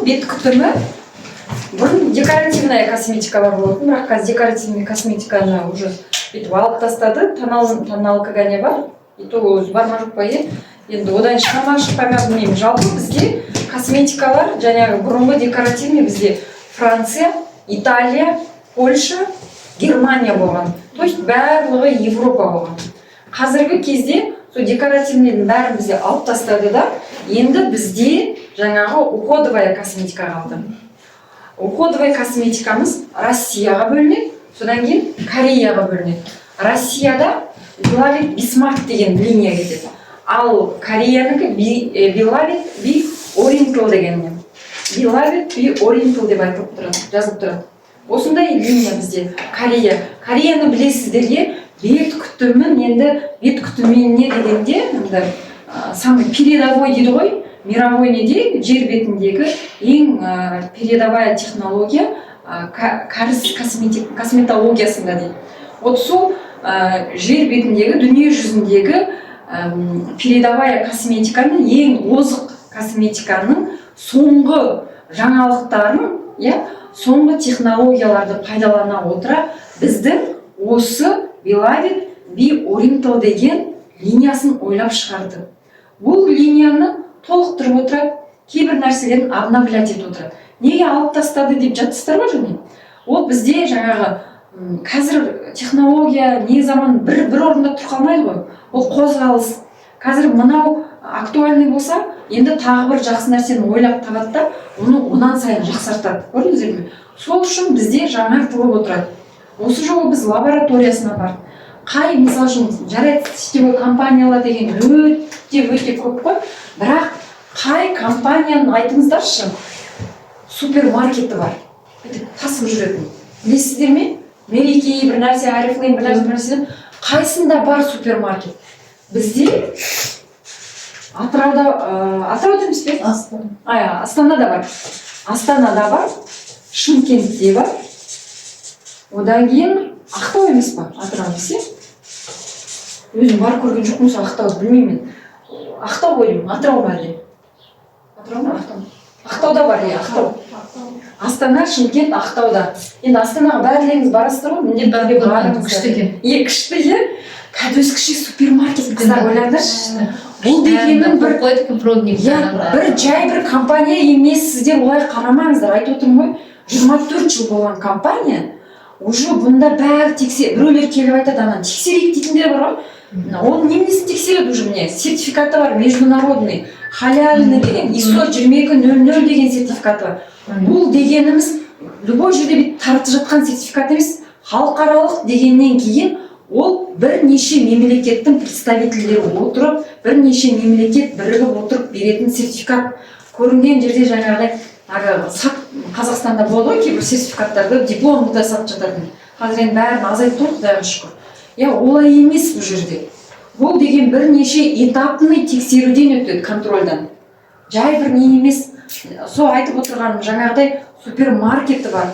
бет күтімі бұрын декоративная косметикалар болатын, бірақ қазір декоративный косметиканы уже бүйтіп алып тастады. Тоналка не бар, и то өзі бар ма жоқ па енді одан шыға ма шықпай ма білмеймін. Жалпы бізде косметикалар жаңағы бұрынғы декоративный бізде Франция, Италия, Польша, Германия болған. То есть барлығы Европа болған. Қазіргі кезде сол декоративныйдың бәрін бізде алып тастады да, енді бізде жаңағы уходовая косметика қалды. Уходовая косметикамыз Россияға бөлінеді, содан кейін Кореяға бөлінеді. Россияда Белавит Бисмарк деген линия кетеді. Ал Кореянікі Белавит Би Ориентал деген. Белавит Би Ориентал деп айтылып тұрады, жазылып тұрады. Осындай линия бізде Корея. Кореяны білесіздерге бет күтімін, енді бет күтіміне дегенде самый передовой дейді ғой, мировой неде жер бетіндегі ең передовая технология кәріс косметологиясында дейді. Вот сол жер бетіндегі, дүние жүзіндегі передовая косметиканың, ең озық косметиканың соңғы жаңалықтарын, соңғы технологияларды пайдалана отыра біздің осы Белавит Би Ориентал деген линиясын ойлап шығарды. Бұл линияны толықтырып отырады, кейбір нәрселерін обновлять етіп отырады. Неге алып тастады деп жатсыздар ғой және? Ол бізде жаңағы қазір технология не заман бір орында тұра қалмайды ғой. Ол қозғалыс. Қазір мынау актуальный болса, енді тағы бір жақсы нәрсені ойлап табады да, оны онан сайын жақсартады. Көрдіңіздер ме? Сол үшін бізде жаңартылып отырады. Осы жолы біз лабораториясына бардық. Қай, мысалы үшін, жарайды сетевой компаниялар деген өте көп қой, бірақ қай компанияның айтыңыздаршы, супермаркеті бар, тасып жүретін. Білесіздер ме? Мереке, бір нәрсе, Арифлейм, бір нәрсе, қайсында бар супермаркет? Бізде Атырау деміз бе? Астанада бар. Астанада бар, Шымкентте бар. Одан кейін Ақтау емес па? Атырау емес. Өзім бар көрген жоқпын, Ақтау білмеймін. Ақтау ойым, Атырау бар әлде? Атырау ма? Ақтауда бар, Ақтау. Астана, Шымкент, Ақтауда. Енді Астанаға бәрлеріңіз барасыздар ғой, міндет бәрге барыңыз. Күшті екен. Күшті, кәдімгі кіші супермаркет қыздар ойлаңдаршы. Бұл дегеннің бір жай бір компания емес, сіздер олай қарамаңыздар. Айтып отырмын ғой, 24 жыл болған компания, уже бұнда бәрі біреулер келіп айтады, анан тексерейік дейтіндер бар ғой. Оның немесін тексереді уже міне, сертификаты бар, международный, халяльный деген, ISO 2200 деген сертификаты бар. Бұл дегеніміз любой жерде бет таратып жатқан сертификат емес, халықаралық дегеннен кейін ол бірнеше мемлекеттің представительдері отырып, бірнеше мемлекет бірігіп отырып беретін сертификат. Көрінген жерде жаңағыдай Қазақстанда болды ғой, кейбір сертификаттарды дипломды сатып жататын. Қазір енді бәрін азайтып тұр, Құдайға шүкір. Олай емес бұл жерде. Бұл деген бірнеше этапный тексеруден өтеді, контрольдан. Жай бір не емес. Сол айтып отырғаным жаңағыдай супермаркеті бар.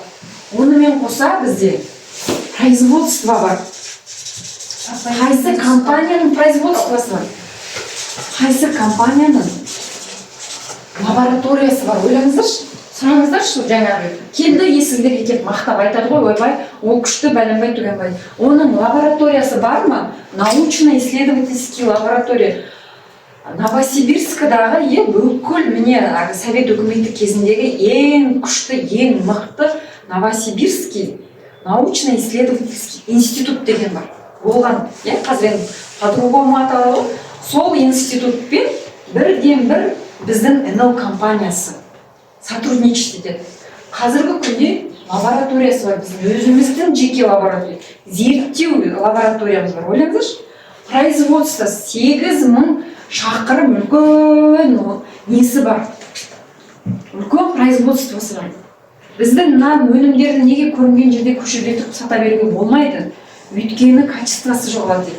Онымен қоса бізде производство бар. Қайсы компанияның производствосы бар? Қайсы компанияның лабораториясы бар? Ойлаңыздаршы, сұраңыздаршы жаңағы. Келді есіңдерге келіп мақтап айтады ғой, ойбай, ол күшті бәленбай түгенбай. Оның лабораториясы бар ма? Научно-исследовательский лаборатория. Новосибирскадағы бүкіл міне Совет үкіметі кезіндегі ең күшті, ең мықты Новосибирский научно-исследовательский институт деген бар. Болған, қазір по-другому аталады. Сол институтпен бірден бір біздің НЛ компаниясы сотрудничать етеді. Қазіргі күнде лабораториясы бар, біздің өзіміздің жеке лаборатория, зерттеу лабораториямыз бар. Ойлаңыздаршы, производство 8000 шақырым үлкен несі бар, үлкен производствосы бар. Біздің нан өнімдерді неге көрінген жерде көшеде тұрып сата беруге болмайды? Өйткені качествосы жоғалады.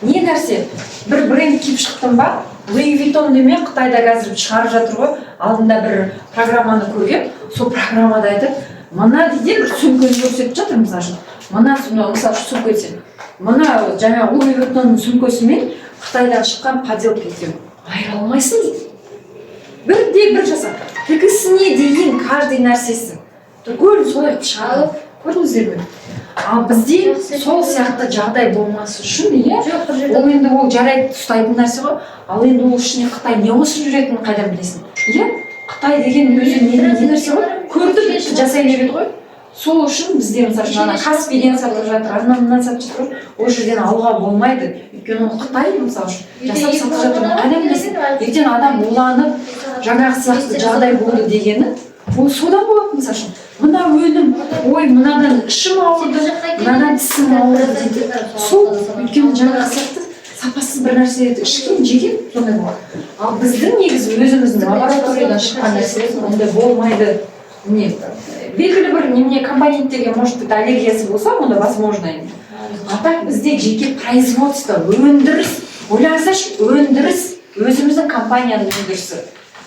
Не нәрсе? Бір бренд киіп шықтым ба? Луи Виттон демен Қытайда қазір шығарып жатыр ғой. Алдында бір программаны көрген, сол программада айтады, мына дейді бір сөмкені көрсетіп жатыр, мысалы. Мына сөмкесі. Мына жаңа Луи Виттонның сөмкесімен Қытайдан шыққан поделка екен. Айыра алмайсың дейді. Бірде бір жасап. тігісіне дейін каждый нәрсесі түгел солай шығарып көрдіңіздер ме? Ал бізде сол сияқты жағдай болмасы үшін ол енді ол жарайды ұстайтын нәрсе ғой. Ал енді ол ішіне Қытай не қосып жүретінін қайдан білесің? Қытай деген өзі не нәрсе ғой? Көрдік жасай береді ғой. Сол үшін бізде мысалы Каспийден сатып жатыр, анынан сатып жатыр. Ол жерден алуға болмайды. Өйткені ол Қытай мысалы жасап сатып жатыр. Қайдан білесің? Ертең адам уланып жаңағы сияқты жағдай болды дегені ол содан болады мысалы үшін. Мына өлім, ой, мынадан ішім ауырды, мынадан тісім ауырды дейді. Сол өйткені жаңағы сияқты сапасыз бір нәрсе ішкен, жеген сондай болады. Ал біздің негізі өзіміздің лабораториядан шыққан нәрселер ондай болмайды. Белгілі бір немене компоненттерге может быть аллергиясы болса, онда возможно енді. А так бізде жеке производство, өндіріс, ойлаңыздаршы, өндіріс, өзіміздің компанияның өндірісі.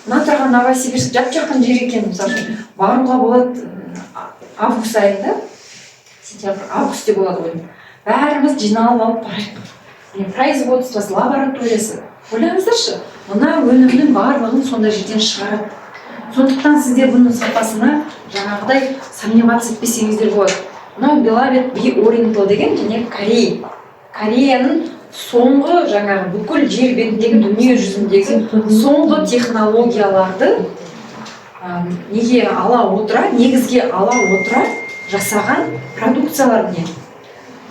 Мына тұрған Новосибирск жап-жақын жер екен, мысалы баруға болады август айында, сентябрь, августте болады ғой. Бәріміз жиналып алып барайық. Производствосы, лабораториясы. Ойлаңыздаршы, мына өнімнің барлығын сонда жерден шығарады. Сондықтан сіздер бұның сапасына жаңағыдай сомневаться етпесеңіздер болады. Мынау Белавет Би Ориентал деген және Кореяның соңғы жаңағы бүкіл жер бетіндегі дүние жүзіндегі соңғы технологияларды негізге ала отыра жасаған продукциялар міне.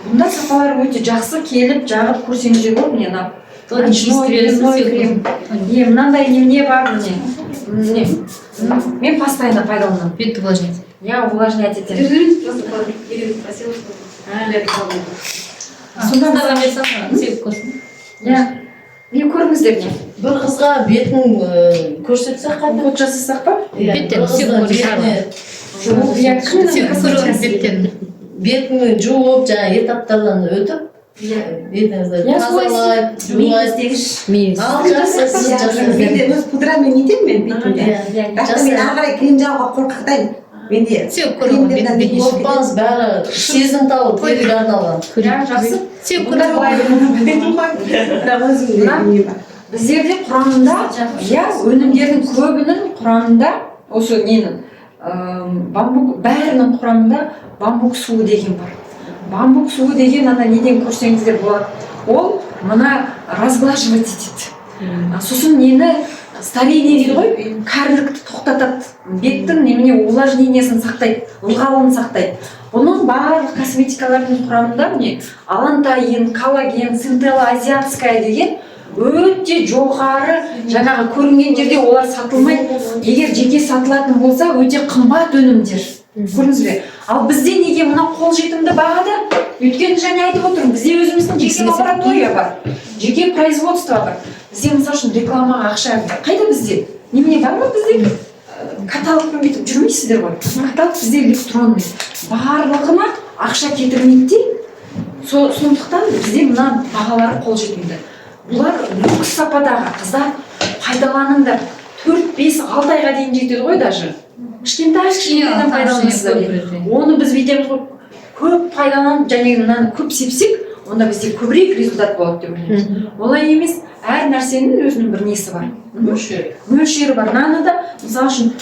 Бұнда сапалар өте жақсы, келіп жағып көрсеңіздер болады. Міне мынандай не бар міне. Мен постоянно пайдаланамын. Бетті увлажнять. Я увлажнять етемін. Сонда да берсің, сеп көрсін. Не көріңіздер не? Бір қызға бетін көрсетсек қайда? Код жасасақ па? Беттен беттен. Бетін жуып, жаңа этаптардан өтіп, бетіңізді тазалайды, жуылайды. Ал жасасыз. Менде өз пудрамен нетемін мен бетімде. Бірақ мен ағарай крем жағуға қорқақтаймын. Менде сеп көріңіз. Қорықпаңыз, бәрі сезімтал, тегіл арналған. Жақсы. Сеп Біздерде құрамында, өнімдердің көбінің құрамында, осы ненің, бәрінің құрамында бамбук суы деген бар. Бамбук суы деген ана неден көрсеңіздер болады. Ол мына разглаживать етеді. Сосын нені старение дейді ғой, кәрілікті тоқтатады. Беттің немене увлажнениесін сақтайды, ылғалын сақтайды. Бұның барлық косметикалардың құрамында міне алантаин, коллаген, центелла азиатская деген өте жоғары, жаңағы көрінген жерде олар сатылмайды. Егер жеке сатылатын болса, өте қымбат өнімдер. Көрдіңіз бе? Ал бізде неге мына қолжетімді бағада? Өйткені және айтып отырмын, бізде өзіміздің жеке лаборатория бар, жеке производство бар. Бізде мысалы үшін рекламаға ақша қайда бізде? Немене бар ма бізде? Каталогпен бүйтіп жүрмейсіздер ғой. Каталог бізде электронный. Барлығына ақша кетірмейді. Сондықтан бізде мына бағалары қолжетімді. Бұлар люкс сападағы қыздар пайдаланыңдар. 4-5-6 айға дейін жетеді ғой даже. Кішкентайдан пайдаланыңыздар. Оны біз бүйтеміз ғой, көп пайдаланып, және мынаны көп сепсек, онда бізде көбірек результат болады деп ойлаймыз. Олай емес, әр нәрсенің өзінің бір несі бар. Мөлшері бар. Наны да, мысалы үшін,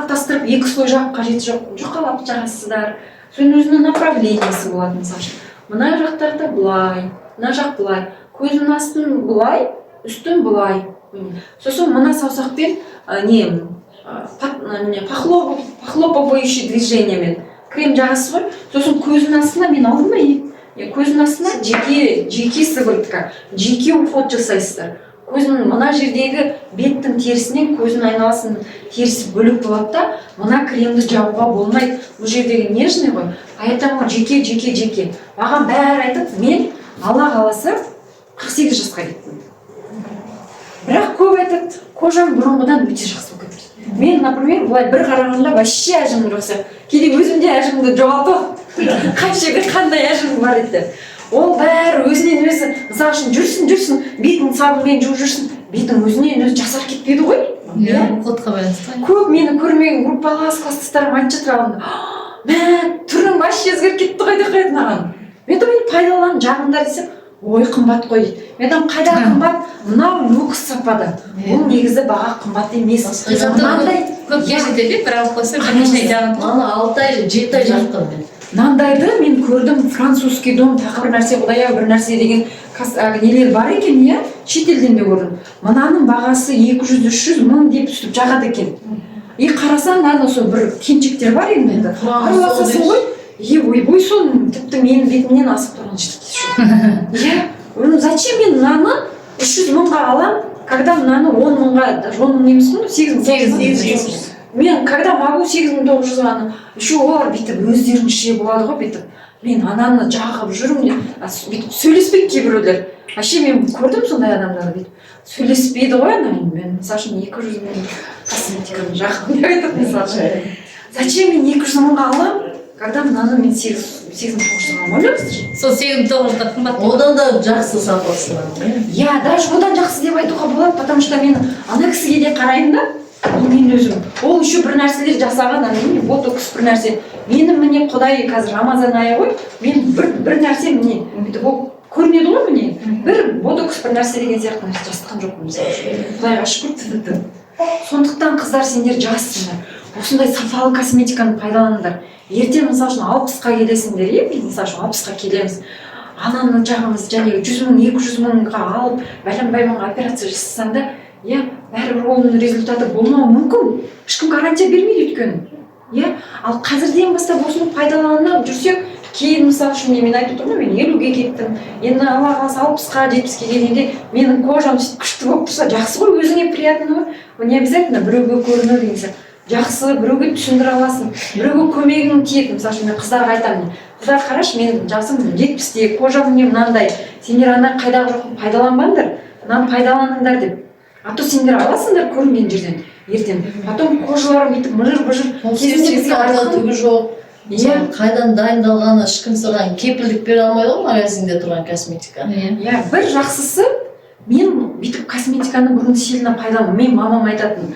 тастырып, 2 слой жағып қажеті жоқ. Жұқалап жағасыздар. Соның өзінің направлениесі болады, мысалы үшін. Мына жақтарда бұлай, мына жақ бұлай. Көздің астын бұлай, үстін бұлай. Сосын мына саусақпен похлопывающий движениемен крем жағасыз ғой. Сосын көздің астына мен алдым ба? Көздің астына жеке сыворотка, жеке уход жасайсыздар. Көздің мына жердегі беттің терісінен көздің айналасын терісі бөлек болады да, мына кремді жағуға болмайды. Бұл жердегі нежный ғой. Поэтому жеке. Маған бәрі айтып, мен Алла қаласа 48 жасқа кеттім. Бірақ көп айтады, кожам бұрынғыдан өте жақсы болып кетті. Мен, например, бұлай бір қарағанда вообще әжім жоқса, кейде өзімде әжімді жоғалтып, қаншеге қандай әжім бар еді. Ол бәрі өзінен өзі, мысалы үшін жүрсін, бетін сабынмен жуып жүрсін, бетін өзінен өзі жасар кетпеді ғой. Қотқа байланысты. Көп мені көрмеген группалас класстастарым айтып жатыр алдында. Түрің вообще өзгеріп кетті ғой деп қоятын аған. Мен пайдаланып жағыңдар десем, ой қымбат қой дейді. Мен айтамын қайда қымбат, мынау люкс сапада, бұл негізі баға қымбат емес. Мынандай көп жетеді, бір алып қойса бірнеше жағын. Ана 6 ай 7 ай жақтым мен. мынандайды мен көрдім, французский дом тағы бір нәрсе, құдай-ау бір нәрсе деген нелер бар екен, иә, шетелден де көрдім. Мынаның бағасы 200-300 мың деп үстіп жағады екен. Қарасаң, ана сол бір кеншіктер бар енді. Араласасың ғой, ойбой, соның тіпті менің бетімнен асып тұрған жеткізші. Зачем мен мынаны 300 мыңға алам, когда мынаны 10 мыңға, 10 мың емес пе, 8 мың. Мен когда могу 8900 аны, еще олар бүйтіп өздерінше болады ғой, бүйтіп. Мен ананы жағып жүрмін, бүйтіп сөйлеспейді кейбіреулер. Вообще мен көрдім сондай адамдарды бүйтіп. Сөйлеспейді ғой ана, мен мысалы үшін 200 мың косметиканы жағып деп айтып мысалы. Зачем мен 200 мыңға алам, когда мынаны мен 8900 алам, ойлаңызшы? Сол 8900 қымбат. Одан да жақсы сапасы бар. Я даже одан жақсы деп айтуға болады, потому что мен ана кісіге де қараймын да, мен өзім. Ол еще бір нәрселер жасаған, ана ботокс бір нәрсе. Менің міне құдай қазір Рамазан айы ғой, мен бір нәрсе міне бүйтіп ол көрінеді ғой міне. Бір ботокс бір нәрсе деген сияқты нәрсе жасатқан жоқпын мысалы. Құдайға шүкір. Сондықтан қыздар, сендер жассыңдар. Осындай сапалы косметиканы пайдаланыңдар. Ертең мысалы үшін 60-қа келесіңдер, біз мысалы үшін 60-қа келеміз. Ананы жағымыз және 100 мың, 200 мыңға алып, бәленбай мыңға операция жасасаң да, бәрібір оның результаты болмауы мүмкін. Ешкім гарантия бермейді өйткені. Ал қазірден бастап осыны пайдаланып жүрсек, кейін мысалы үшін мен айтып тұрмын, мен 50-ге кеттім. Енді Алла қаласа 60-қа, 70-ге келгенде менің кожам күшті болып тұрса, жақсы ғой, өзіңе приятно ғой. Не обязательно біреуге көріну деген сияқты. Жақсы, біреуге түсіндіре аласың, біреуге көмегің тиеді. Мысалы үшін мен қыздарға айтамын, қыздар қарашы, мен жасым 70-те, кожам міне мынандай. Сендер ана қайдағы жоқын пайдаланбаңдар, мынаны пайдаланыңдар деп. А то сендер аласыңдар көрінген жерден ертең. Потом кожаларың бүйтіп мыжыр-быжыр. Кезінде бізге арзан түгі жоқ. Қайдан дайындалғаны ешкім саған кепілдік бере алмайды ғой магазинде тұрған косметика. Бір жақсысы, мен бүйтіп косметиканы бұрын сильно пайдаланамын. Мен мамам айтатын,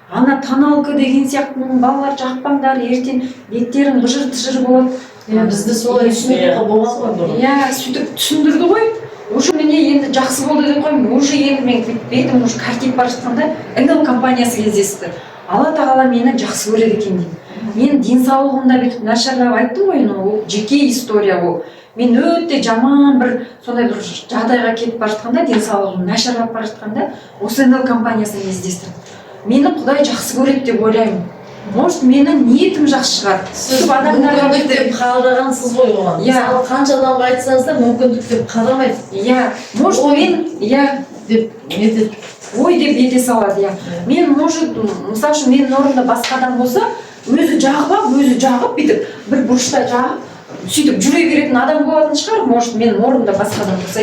ана тоналка деген сияқты балалар жақпаңдар, ертең беттерің быжыр-тыжыр болады. Бізді солай түсіндіруге болады ғой. Сөйтіп түсіндірді ғой. Уже міне енді жақсы болды деп қоймын. Уже енді мен бетім уже картип бара жатқанда Engel компаниясы кездесті. Алла тағала мені жақсы көреді екен дейді. Мен денсаулығымда бүйтіп нашарлап айттым ғой, ол жеке история ол. Мен өте жаман бір сондай бір жағдайға кетіп бара жатқанда, денсаулығым нашарлап бара жатқанда, осы Engel компаниясын кездестім. Мені Құдай жақсы көреді деп ойлаймын. Может, менің ниетім жақсы шығар. Мүмкіндік деп қарағансыз ғой оған. Мысалы, қанша адамға айтсаңыз да мүмкіндік деп қарамайды. Может, мен, деп нетеді. Ой деп ете салады, Мен, может, мысалы үшін менің орнымда басқа адам болса, өзі жағып, бүйтіп, бір бұрышта жағып, сөйтіп жүре беретін адам болатын шығар. Может, менің орнымда басқа адам болса,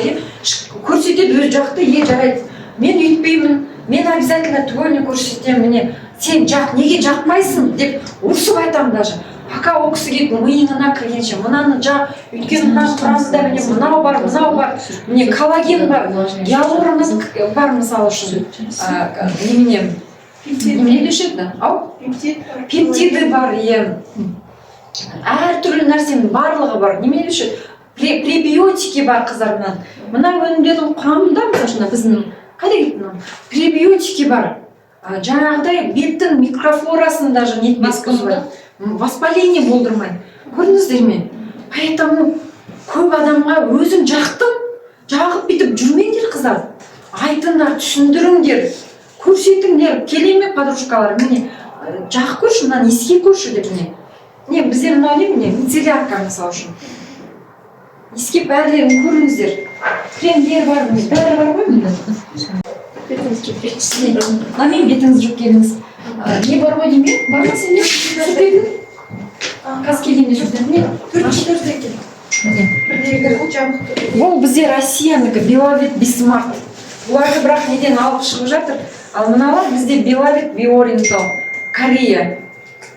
көрсетеді, өзі жақты, жарайды. Мен үйтпеймін, мен обязательно түгеліне көрсетемін, міне, сен жақ, неге жақпайсың деп ұрсып айтамын даже. Пока ол кісі келіп миыңына кіргенше, мынаны жақ, өйткені мына құрамында міне мынау бар, міне коллаген бар, гиалуроны бар мысалы үшін. Немене деуші еді? Пептиді бар, әр түрлі нәрсенің барлығы бар. Немене деуші еді? Пребиотики бар қыздарынан. Мына өнімдердің құрамында, мысалы біздің қайда кетті? Пребиотики бар. Жаңағыдай беттің микрофлорасын даже нетмес бұзбайды. Воспаление болдырмайды. Көрдіңіздер ме? Поэтому көп адамға өзім жақтым, жағып бітіп жүрмеңдер қыздар. Айтыңдар, түсіндіріңдер, көрсетіңдер, келе ме подружкалар, міне, жақ көрші, мынаны еске көрші деп міне. Не, біздер мынау не міне, мицеллярка мысалы үшін. Еске бәрлерін көріңіздер. Кремдер бар, бәрі бар ғой міне. Мен бетіңіз жоқ келіңіз. Не бар ғой деме? Бар ма сенде? Жүрдегі? Қаз келгенде жүрдегі? Не? Төртте келді. Ол бізде Россиянікі, Беловит, Бисмарт. Бұларды бірақ неден алып шығып жатыр. Ал мыналар бізде Беловит, Биоринтал, Корея.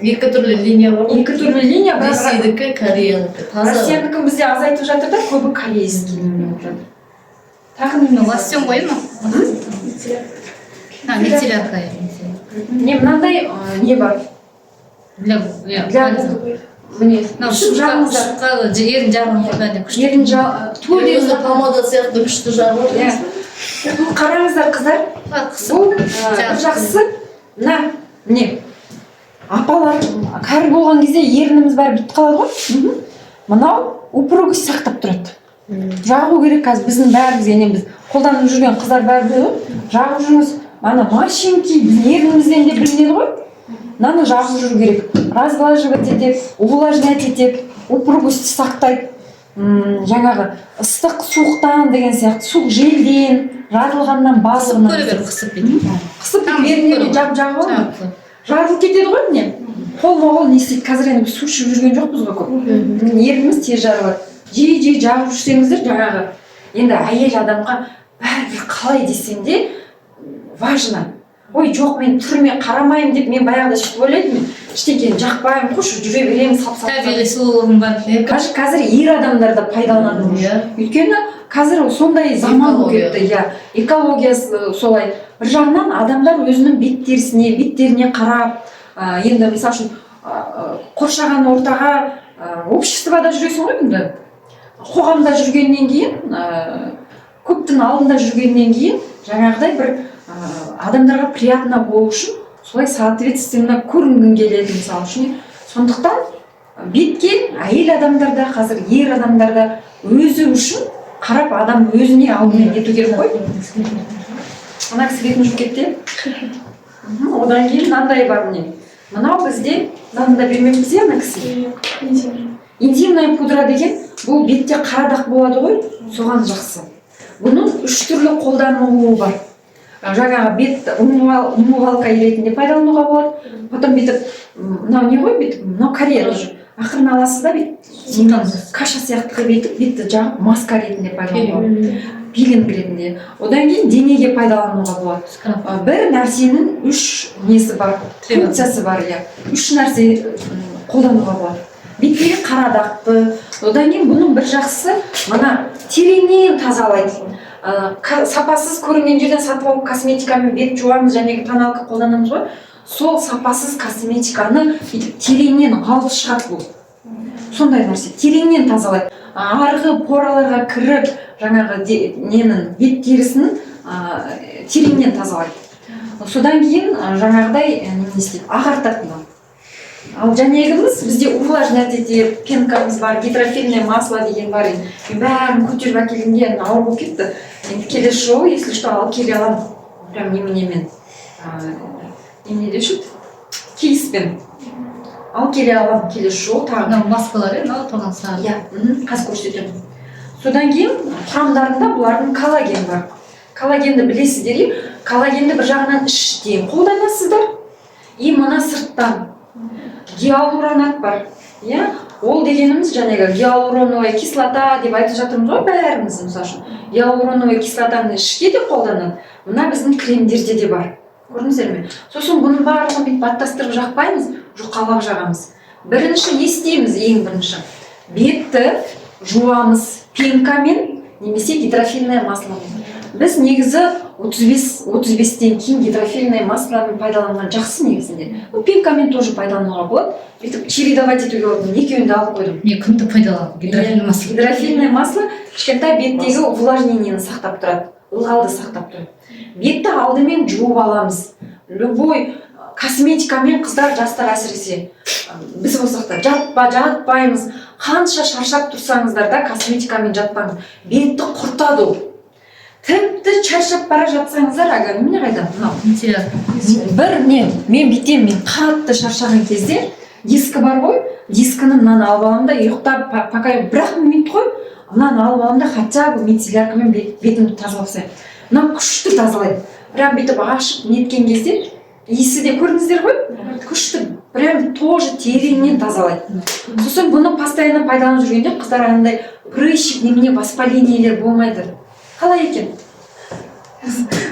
Екі түрлі линия бар ғой? Екі түрлі линия бар. Ресейдікі, Кореянікі. Россиянікі бізде азайтып жатыр да, көбі корейский немен жатыр. Лосьон ғой ма? Мицеллярка. Не, мынандай не бар. Для міне мынау үсіп жағыңыздар шыққалы ерін жағын қойғанда күшті. ерін Өзі помада сияқты күшті жағы бар. бұл қараңыздар қыздар, бұл бір жақсысы мына міне апалар кәрі болған кезде ерініміз бәрі бітіп қалады ғой. Мынау упругость сақтап тұрады. Жағу керек қазір біздің бәрімізге, біз қолданып жүрген қыздар бәрі біледі ғой. Жағып жүрміз, ана машинки біздің ерінімізден де білінеді ғой. Мынаны жағып жүру керек. Разглаживать етеді, увлажнять етеді, упругость сақтайды. Жаңағы ыстық суықтан деген сияқты, суық желден, жарылғаннан барлығынан. Көре бер қысып бүйтіп. Қысып ерініне жағып алып. Жарылып кетеді ғой міне. Қол не істейді? Қазір енді біз су ішіп жүрген жоқпыз ғой көп. Ерініміз тез жарылады. Жиі жағып жүрсеңіздер, жаңағы енді әйел адамға бәрібір қалай десем де важно. Ой, жоқ, мен түріме қарамаймын деп мен баяғыда сөйтіп ойлайтынмын. Ештеңені жақпаймын, қойшы жүре беремін, сап-сап. Табиғи сұлулығым бар. Қазір ер адамдар да пайдаланады. Өйткені қазір сондай заман болып кетті. Экологиясы солай. Бір жағынан адамдар өзінің беттеріне қарап, енді мысалы үшін қоршаған ортаға, обществода жүресің ғой енді. Қоғамда жүргеннен кейін, көптің алдында жүргеннен кейін, жаңағыдай бір адамдарға приятно болу үшін солай соответственно көрінгің келеді мысалы үшін. Сондықтан бетке әйел адамдарда, қазір ер адамдарда өзі үшін қарап адам өзіне алдымен нету керек қой. Ана кісі бетін жүріп кетті. Одан кейін мынандай бар міне. Мынау бізде, мынаны да бермеппіз иә ана кісі. Интимная пудра деген бұл бетте қара дақ болады ғой, соған жақсы. Бұның 3 түрлі қолданылуы бар. Жаңағы бет умывалка ретінде пайдалануға болады. Потом бүйтіп, мынау не ғой бүйтіп, мынау Корея тоже. Ақырын аласыз да бүйтіп, каша сияқты бетті жағып маска ретінде пайдалануға. Пилинг ретінде. Одан кейін денеге пайдалануға болады. Бір нәрсенің 3 несі бар, функциясы бар, 3 нәрсе қолдануға болады. Беттегі қара дақты, одан кейін бұның бір жақсысы мына тереңнен тазалайды. Сапасыз көрінген жерден сатып алып косметикамен бет жуамыз, және тоналка қолданамыз ғой. Сол сапасыз косметиканы тереңнен алып шығады бұл. Сондай нәрсе, тереңнен тазалайды. Арғы пораларға кіріп, жаңағы бет терісін тереңнен тазалайды. Содан кейін жаңағыдай не істейді, ағартады. Ал жәнегіміз бізде увлажнять етеді, пенкамыз бар, гидрофильное масло деген бар. Мен бәрін көтеріп әкелгенде ауыр болып кетті. Енді келесі жолы, если что, алып келе аламын. Прям неменемен. Немене деуші? Кейспен. Алып келе аламын келесі жолы тағы. Мынау маскалар, мынау тоған сары. Қазір көрсетемін. Содан кейін құрамдарында бұлардың коллаген бар. Коллагенді білесіздер, коллагенді бір жағынан іштен қолданасыздар, мына сырттан. Гиалуронат бар. Ол дегеніміз жаңағы гиалуроновая кислота деп айтып жатырмыз ғой бәріміз, мысалы үшін. Гиалуроновая кислотаны ішке де қолданады. Мына біздің кремдерде де бар. Көрдіңіздер ме? Сосын бұның барлығын бүйтіп баттастырып жақпаймыз, жұқалап жағамыз. Бірінші не істейміз ең бірінші? Бетті жуамыз пенкамен немесе гидрофильное масломен. Біз негізі 35-тен кейін гидрофильное маслоны пайдаланған жақсы негізінде. Пенкамен тоже пайдалануға болады. Бүйтіп чередовать етуге болады. Екеуін де алып қойдым. Не күнді пайдаланып? Гидрофильное масло. Гидрофильное масло кішкентай беттегі увлажнениені сақтап тұрады, ылғалды сақтап тұрады. Бетті алдымен жуып аламыз. Любой косметикамен қыздар, жастар әсіресе біз болсақ та жатпаймыз. Қанша шаршап тұрсаңыздар да косметикамен жатпаңыз. Бетті құртады ол. Тіпті шаршап бара жатсаңыздар, ага, міне қайда? Мен бүйтем, мен қатты шаршаған кезде дискі бар ғой, дискіні мынаны алып аламын да, ұйықтап, пока бірақ минут қой, мынаны алып аламын да, хотя бы мицелляркамен бетімді тазалап тастаймын. Мынау күшті тазалайды. Прям бүйтіп ашып неткен кезде, иісі де көрдіңіздер ғой, күшті, прям тоже тереңнен тазалайды. Сосын бұны постоянно пайдаланып жүргенде қыздар андай прыщик, немене воспалениелер болмайды. Қалай екен?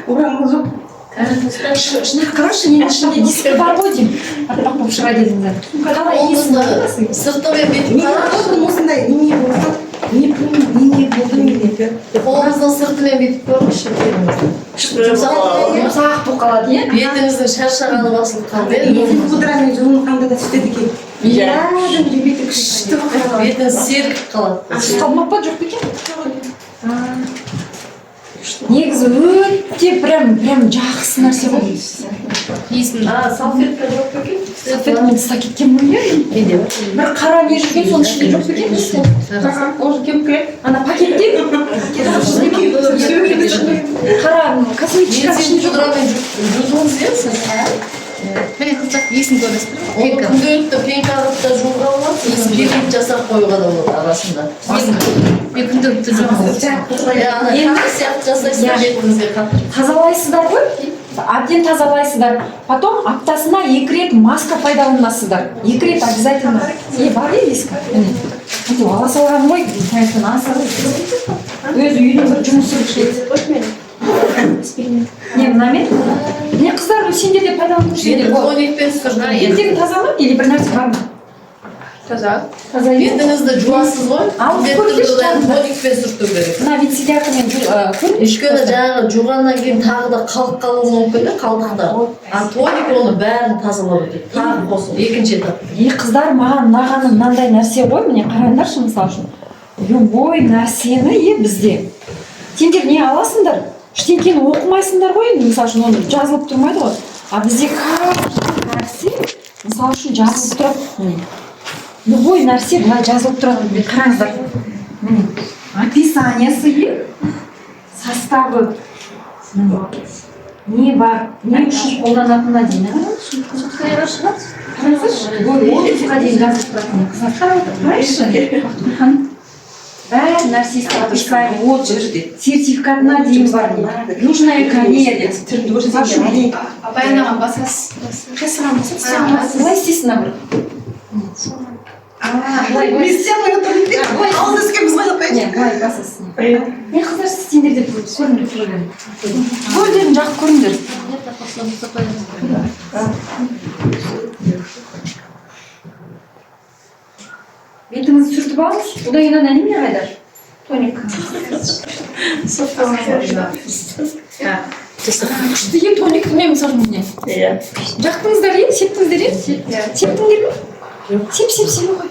Орамал жоқ. Шынақ қарашы, мен ішінде дискі бар ғой деймін. Аппақ болып шыға келдіңіздер. Қалай есін аласың? Сыртымен бетіп қарашы. Осындай неме болса, не болды менде. Қолыңыздың сыртымен бетіп көріңізші. Жұмсақ болып қалады, е? Бетіңіздің шаршағаны басылып қалды. Пудрамен жуынғанда да сөйтеді екен. Беті күшті бетің сергіп қалады. қалмап па жоқ па екен негізі өте прям жақсы нәрсе ғой иісін Салфетка жоқ па екен? салфеткамен тастап кеткен ғой иә Менде бір қара не жүрген соның ішінде жоқ па екен Уже кем керек? ана пакетте қара косметика сен пудрамен жудыңыз иә сіз? міне қыздар иісін көресіздер ме? Оны күнделікті пенкаға да жууға болады, пилинг жасап қоюға да болады арасында. мен күнделікті жоқ Ана қар сияқты жасайсыздар бетіңізге қатты. тазалайсыздар ғой әбден тазалайсыздар потом аптасына 2 рет маска пайдаланасыздар 2 рет обязательно бар виска міне ала салған ғой таңертең аса өз үйінің бір жұмысы істейді не мынамен не қыздар сендер де пайдаланып көрсеңдер болады Тоникпен сүрдім. ертең таза ма или бір нәрсе бар ма Таза. таза емес Бетіңізді жуасыз ғой, Ал, бетіңізді көрсетші тоникпен сүрту керек. мына вицеляркамен көріп Өйткені жаңағы жуғаннан кейін тағы да қалдық қалуы мүмкін да қалдықтар. А тоник оны бәрін тазалап өтеді. Тағы қосып, екінші этап. қыздар маған ұнағаны мынандай нәрсе ғой міне қараңдаршы мысалы үшін любой нәрсені бізде сендер не аласыңдар ештеңкені оқымайсыңдар ғой енді мысалы үшін оны жазылып тұрмайды ғой а бізде нәрсе мысалы үшін жазылып тұрады міне любой нәрсе былай жазылып тұрады міне қараңыздар міне описаниесі составы не бар не үшін қолданатынына дейін қараңыздаршы отызға дейін жазылып тұрады міне қыздар қарайшы бәрі нәрсесі описание отзыв сертификатына дейін бар южная корея деп апай анаған басасыз қайсыған басасыз былай істейсің бір Не сделаю это. А он с кем звонит? не былай басасың не қыздар сендер деп көріңдер көргенмін көздерін жақып көріңдер бетіңізді сүртіп алыңыз одан кейін ана немене қайдар тоник күшті е тоникті мен мысалы міне Иә. жақтыңыздар е септіңіздер е септіңдер ме сеп ғой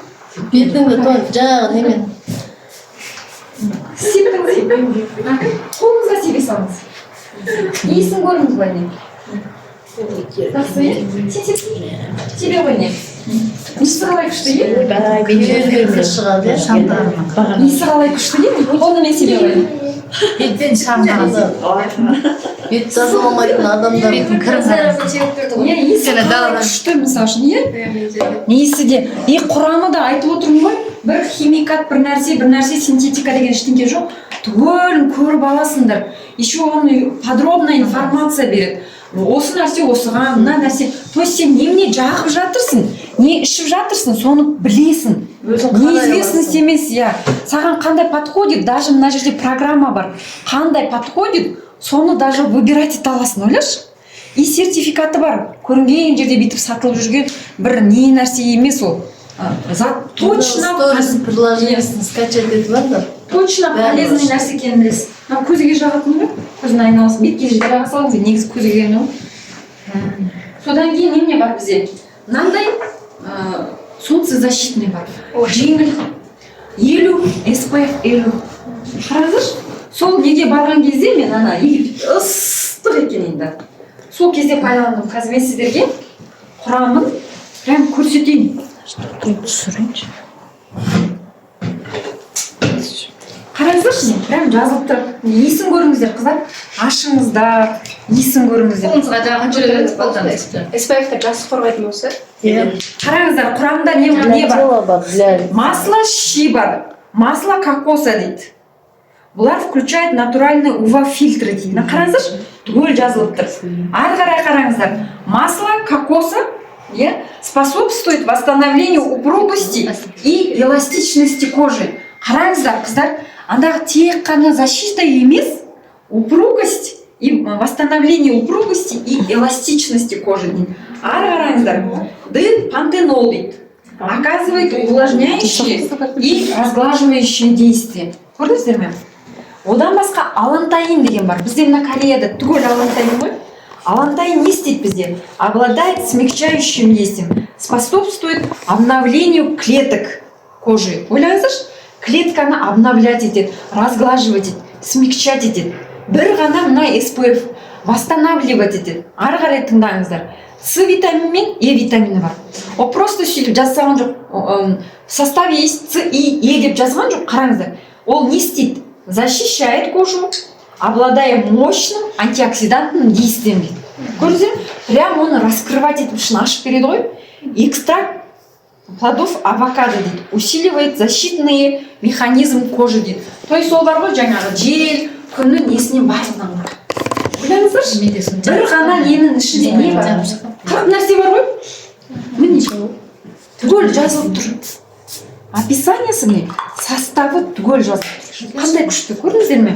Бетіңді тоник жаңағы немен. септіңіз қолыңызға себе салыңыз иісін көріңіз былай не жақсы е себе ғой не иісі қалай күшті е Бетіңізге шығады. иісі қалай күшті е қолымен себе ғой беттен шаңдаған Бет тазаламайтын адамдар. беттің кірін иә иісі Сені қалай даладан. күшті мысалы үшін иә иісі де құрамы да айтып отырмын ғой бір химикат бір нәрсе синтетика деген ештеңке жоқ түгелін көріп аласыңдар еще оны подробно информация береді осы нәрсе осыған мына нәрсе то есть сен немене жағып жатырсың не ішіп жатырсың соны білесің неизвестность емес иә саған қандай подходит даже мына жерде программа бар қандай подходит соны даже выбирать ете аласың ойлашы и сертификаты бар көрінген жерде бүйтіп сатылып жүрген бір не нәрсе емес ол точно приложениесін скачать етіп алыңдар. точно полезный нәрсе екенін білесіз мына көзге жағатын ғой көздің айналасын бетке жаға салыңыз негізі көзге келмей ғой содан кейін немене бар бізде мынандай солнцезащитный бар жеңіл 50 SPF 50 қараңыздаршы сол неге барған кезде мен ана ыстық екен енді сол кезде пайдаландым қазір мен сіздерге құрамын прям көрсетейін түсірейінші қараңыздаршы прям жазылып тұр иісін көріңіздер қыздар ашыңыздар иісін көріңіздер қолыңызға жағын жүреді қолданасыздар SPF-ті жақсы қорғайтын болса қараңыздар құрамында не бар масло щи бар масло кокоса дейді бұлар включает натуральный ув фильтры дейді мына қараңыздаршы түгел жазылып тұр ары қарай қараңыздар масло кокоса способствует восстановлению упругости и эластичности кожи қараңыздар қыздар андағы тек қана защита емес упругость и восстановление упругости и эластичности кожи дейді ары қараңыздар пантенол дейді оказывает увлажняющее и разглаживающее действие көрдіңіздер ме одан басқа алантаин деген бар бізде мына Кореяда түгел алантаин ғой алантаин не істейді бізде обладает смягчающим действием способствует обновлению клеток кожи. Ойлаңыздаршы, клетканы обновлять етеді, разглаживать етеді, смягчать етеді. Бір ғана мына SPF восстанавливать етеді. Ары қарай тыңдаңыздар. С витамині мен Е витамині бар. Ол просто сөйтіп жазған жоқ. В составе есть С и Е деп жазған жоқ. Қараңыздар. Ол не істейді? Защищает кожу, обладая мощным антиоксидантным действием дейді. Көрдіңіздер? Прям оны раскрывать етіп ішін ашып береді ғой. Экстракт плодов авокадо дейді. Усиливает защитные механизм кожи дейді. То есть ол бар ғой жаңағы жел, күннің несінен барлығынан. Ойлаңыздаршы, бір ғана ненің ішінде не бар? 40 нәрсе бар ғой? Міне, түгел жазылып тұр. Описаниесі міне, составы түгел жазылып тұр. Қандай күшті, көрдіңіздер ме?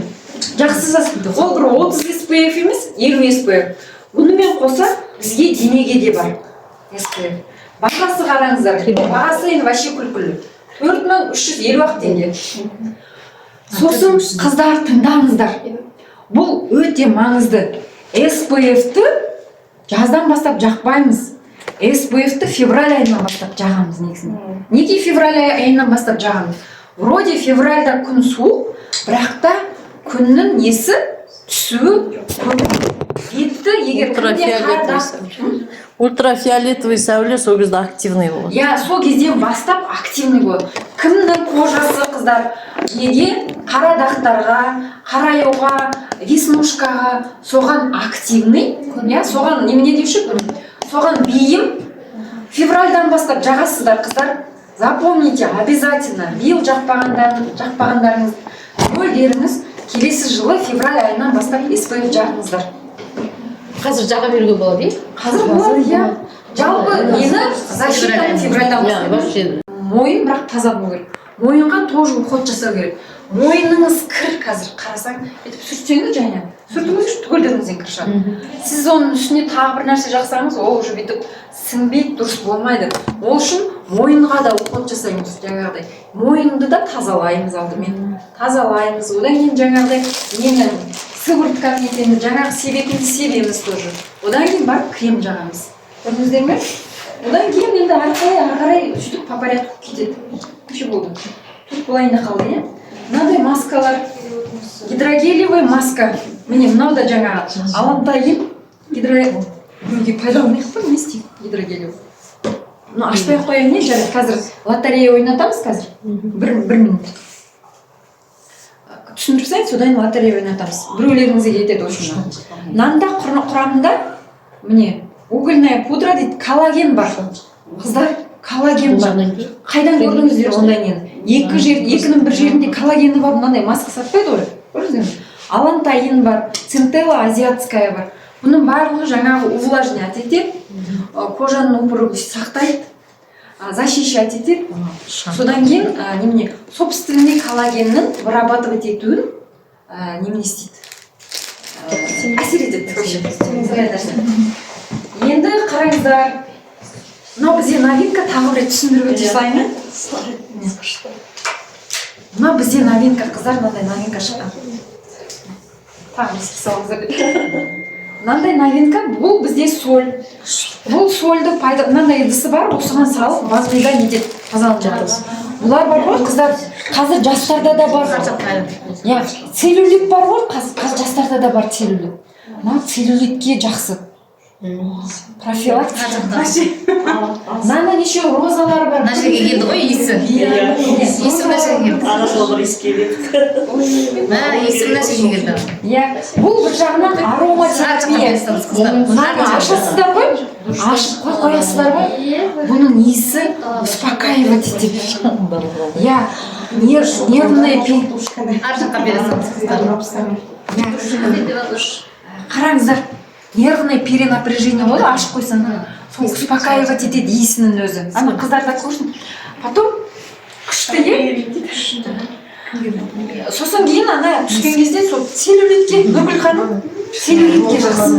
Жақсы жазылды. Ол бір 30 SPF емес, 50 SPF. Бұнымен қоса бізге денеге де бар SPF. Бағасы қараңыздар, бағасы енді вообще күлкілі. 4350 теңге. Сосын қыздар тыңдаңыздар. Бұл өте маңызды. SPF-ті жаздан бастап жақпаймыз. SPF-ті февраль айынан бастап жағамыз негізінде. Неге февраль айынан бастап жағамыз? Вроде февральда күн суық, бірақ та күннің несі түсуі бетті егер күнде ультрафиолетовый сәуле сол кезде активный болады. Я сол кезден бастап активный болады. Кімнің кожасы қыздар неге қара дақтарға, қараюға, веснушкаға соған активный, я соған немене деуші? Соған бейім. Февральдан бастап жағасыздар қыздар. Запомните, обязательно. Биыл жақпағандарыңыз, өлдеріңіз келесі жылы февраль айынан бастап SPF жағыңыздар. Қазір жаға беруге болады, Қазір болады, иә. Жалпы нені защита февральдан бастап. Мойын бірақ таза болу керек. Мойынға тоже уход жасау керек. Мойныңыз кір қазір қарасаң, етіп сүртсеңіз және. Сүртіңіз түгелдеріңізден кір шығады. Сіз оның үстіне тағы бір нәрсе жақсаңыз, ол уже бүйтіп сіңбейді, дұрыс болмайды. Ол үшін мойынға да уход жасаймыз жаңағыдай. Мойынды да тазалаймыз алдымен. Тазалаймыз. Одан кейін жаңағыдай нені сывыртка нетені жаңағы себетінді себеміз тоже. Одан кейін барып крем жағамыз. Көрдіңіздер ме? Одан кейін енді ары қарай сөйтіп по порядку кетеді. Неше болды? Тут былай да қалды, иә? Мынандай маскалар. Гидрогелевый маска. Міне мынау да жаңағы алантайын біреуге пайдаланбай ақ қой, не істейді гидрогелевый. Ашпай ақ қояйын, не жарайды? Қазір лотерея ойнатамыз қазір. Бір минут. Түсіндірсең, содан лотерея ойнатамыз. Біреулеріңізге кетеді очень. Нанда құрамында міне угольная пудра дейді, коллаген бар. Қыздар, коллаген бар. Қайдан көрдіңіздер ондай нені? Екінің бір жерінде коллагені бар, мынандай маска сатпайды ғой. Көрдіңіздер ме? Алантайын бар, центелла азиатская бар. Бұның барлығы жаңағы увлажнять етеді, кожаның упругость сақтайды, защищать етеді. Содан кейін немене собственный коллагеннің вырабатывать етуін немене істейді. Әсер етеді. Енді қараңыздар, мынау бізде новинка, тағы бір түсіндіріп өте салайын. Мынау бізде новинка, қыздар, мынандай новинка шыққан. Тағы еске салыңыздар. Мынандай новинка, бұл бізде соль. Бұл сольді мынандай ыдысы бар, осыған салып, вазлида нетеді, тазаланып жатырмыз. Бұлар бар ғой, қыздар, қазір жастарда да бар. Целлюлит бар ғой, қазір жастарда да бар целлюлит. Мына целлюлитке жақсы. Профилактика. Мынаны неше розалар бар. Мына жерге келді ғой иісі. Иісі мына жерге келді. Ағашылығы иіс келеді. Иісі мына жерге келді. Бұл бір жағынан ароматерапия. Мынаны ашасыздар ғой, ашып қоясыздар ғой. Бұның иісі успокаивать етеді. Нервная пень. Ар жаққа бересің. Қараңыздар. Нервное перенапряжение ғой, ашып қойсаң, сол успокаивать етеді иісінің өзі. Ана қыздарда көрсін. Потом күшті сосын кейін ана түскен кезде сол целлюлитке, Нұргүл ханым, целлюлитке жақсы.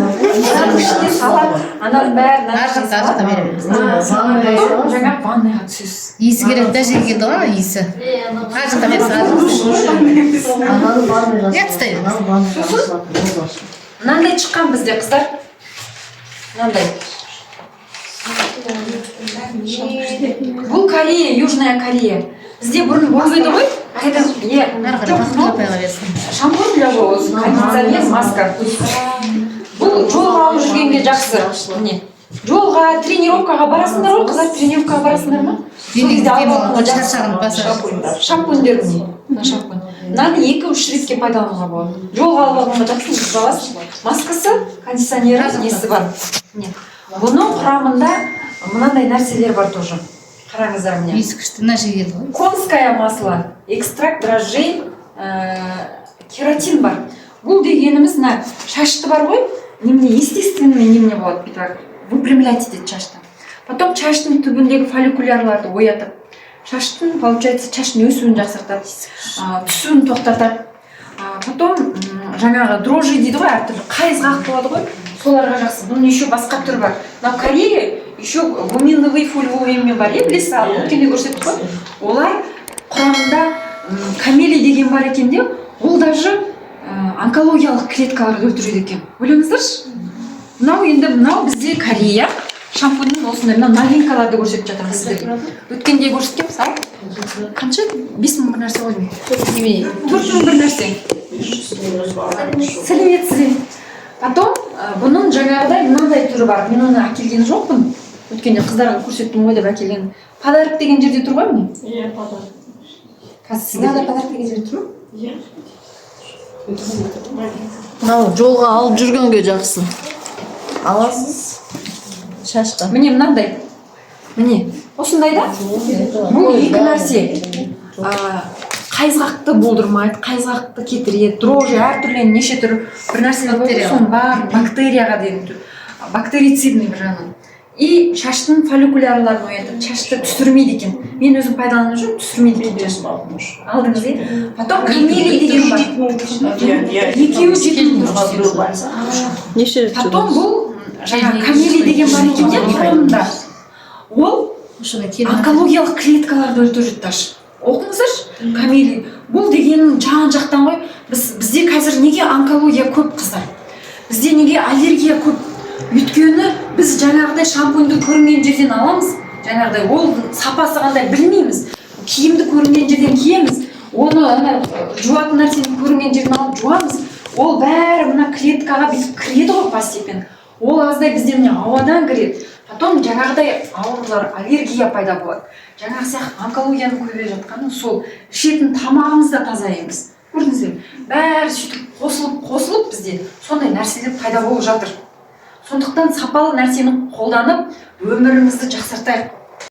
Күшіне салат, ананың бәрін Ар жаққа береміз. жаңа ванныйға түсесіз. Иісі керек, мына жерге келді ғой иісі. Ар жаққа бересің. Я тастаймын. Мынандай шыққан бізде қыздар. Мынандай. Бұл Корея, Южная Корея. Бізде бұрын болмайды ғой. Қайда? Ары қарай бақытты апайға берсін. Шампунь для волос, кондиционер, маска. Бұл жолға алып жүргенге жақсы. Міне. Жолға, тренировкаға барасыңдар ғой, қыздар тренировкаға барасыңдар ма? Шаршаған баса. Шампуньдер міне. Шампунь. Мынаны 2-3 ретке пайдалануға болады. Жолға алып алғанда жақсы жүріп аласың. Маскасы, кондиционері, несі бар. Міне. Бұның құрамында мынандай нәрселер бар тоже. Қараңыздар міне. Иісі күшті, мына жерге келді ғой. Конское масло, экстракт дрожжей, кератин бар. Бұл дегеніміз мына шашты бар ғой, немене естественный немене болады, бүйтіп выпрямлять етеді шашты. Потом шаштың түбіндегі фолликулярларды оятып, шаштың, получается, шаштың өсуін жақсартады, түсуін тоқтатады. Потом жаңағы дрожжи дейді ғой, әртүрлі қайызғақ болады ғой, соларға жақсы. Бұның еще басқа түрі бар. Мынау Корея еще гуминовый фульвовый бар, білесіз, өткенде көрсеттік қой. Олар құрамында камелий деген бар екен де, ол даже онкологиялық клеткаларды өлтіреді екен. Ойлаңыздаршы. Мынау бізде Корея шампуньның осындай новинкаларды көрсетіп жатырмыз сіздерге. Өткенде көрсеткен мысалы қанша 5000 бір нәрсе ғой. 4000 бір нәрсе. Сәлеметсіз. Потом бұның жаңағыдай мынандай түрі бар. Мен оны әкелген жоқпын. Өткенде қыздарға көрсеттім ғой деп әкелген. Подарок деген жерде тұр ғой міне? Иә, подарок. Қазір сіздерде подарок деген жерде тұр ма? Иә. Мынау жолға алып жүргенге жақсы. Аласыз шашқа. Міне мынандай. Міне осындай да? Бұл екі нәрсе. Қайызғақты болдырмайды, қайызғақты кетіреді, дрожжи әртүрлі неше түрлі бір нәрселер болды, соның бар, бактерияға деген түр. Бактерицидный бір жағынан. И шаштың фолликулярларын оятып, шашты түсірмейді екен. Мен өзім пайдаланып жүрмін, түсірмейді екен шашты. Алдыңыз е? Потом камелий деген бар. Екеуі жетіп тұр. Неше рет Потом бұл жаңағы камелий деген бар екен де, құрамында. Ол онкологиялық клеткаларды өлтіреді даже. Оқыңыздаршы, камелий. Бұл дегеннің жан-жақтан ғой. Бізде қазір неге онкология көп, қыздар? Бізде неге аллергия көп? Өйткені біз жаңағыдай шампуньді көрінген жерден аламыз. Жаңағыдай ол сапасы қандай білмейміз. Киімді көрінген жерден киеміз. Оны жуатын нәрсені көрінген жерден алып жуамыз. Ол бәрі мына клеткаға бүйтіп кіреді ғой постепенно. Ол аздай бізде міне ауадан кіреді. Потом жаңағыдай аурулар, аллергия пайда болады. Жаңағы сияқты онкологияның көбейіп жатқаны сол ішетін тамағымыз да таза емес. Көрдіңіздер ме? Бәрі сөйтіп қосылып бізде сондай нәрселер пайда болып жатыр. Сондықтан сапалы нәрсені қолданып өмірімізді жақсартайық.